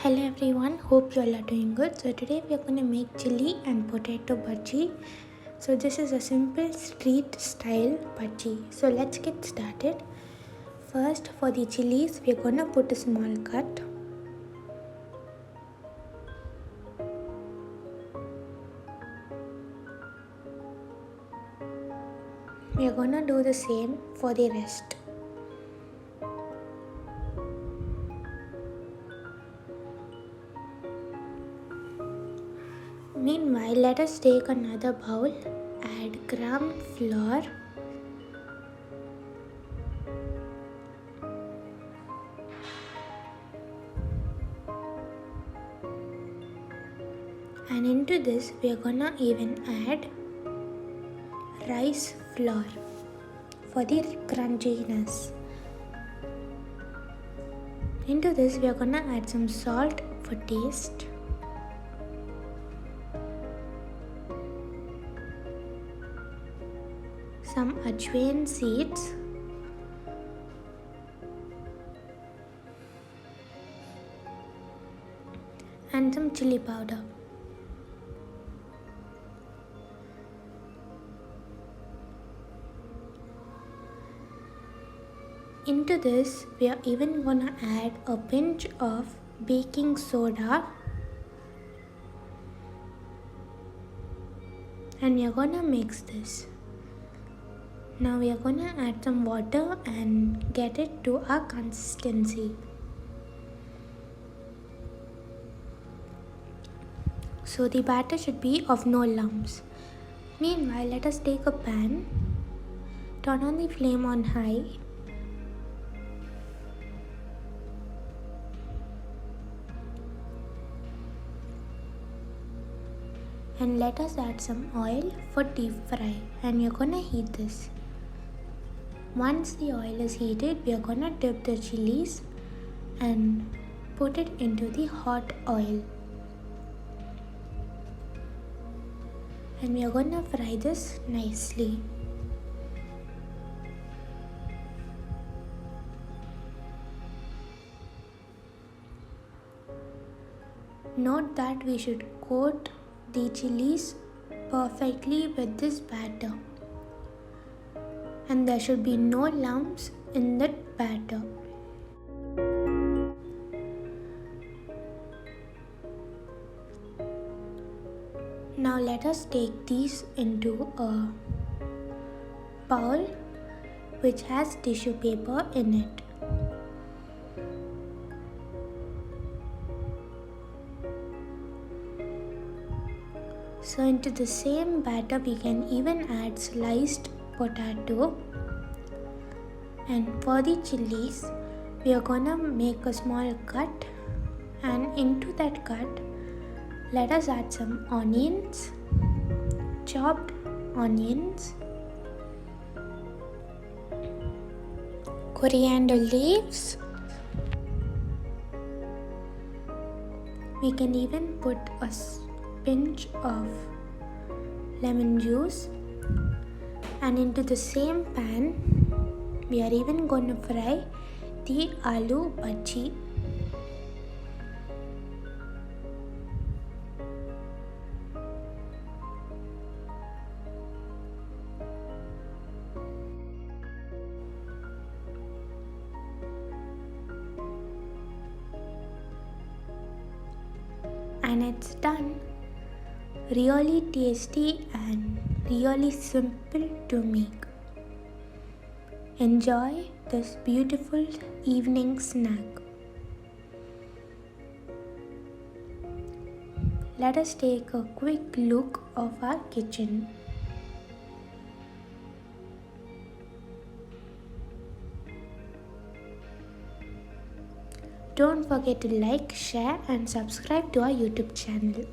Hello everyone, hope you all are doing good. So today we are going to make chili and potato bhaji. So this is a simple street style bhaji. So let's get started. First for the chilies we are going to put a small cut. We are going to do the same for the rest. Meanwhile, let us take another bowl, add gram flour, and into this we are gonna even add rice flour for the crunchiness. Into this we are gonna add some salt for taste. Some ajwain seeds, and some chili powder. Into this we are even gonna add a pinch of baking soda, and we are gonna mix this. Now we are gonna add some water and get it to our consistency. So the batter should be of no lumps. Meanwhile, let us take a pan, turn on the flame on high, and let us add some oil for deep fry, and we are gonna heat this. Once the oil is heated, we are gonna dip the chilies and put it into the hot oil. And we are gonna fry this nicely. Note that we should coat the chilies perfectly with this batter, and there should be no lumps in that batter. Now let us take these into a bowl which has tissue paper in it. So into the same batter we can even add sliced potato, and for the chilies we are gonna make a small cut, and into that cut let us add some onions, chopped onions, coriander leaves. We can even put a pinch of lemon juice, and into the same pan we are even going to fry the aloo bhaji. And it's done. Really tasty and really simple to make. Enjoy this beautiful evening snack. Let us take a quick look of our kitchen. Don't forget to like, share and subscribe to our YouTube channel.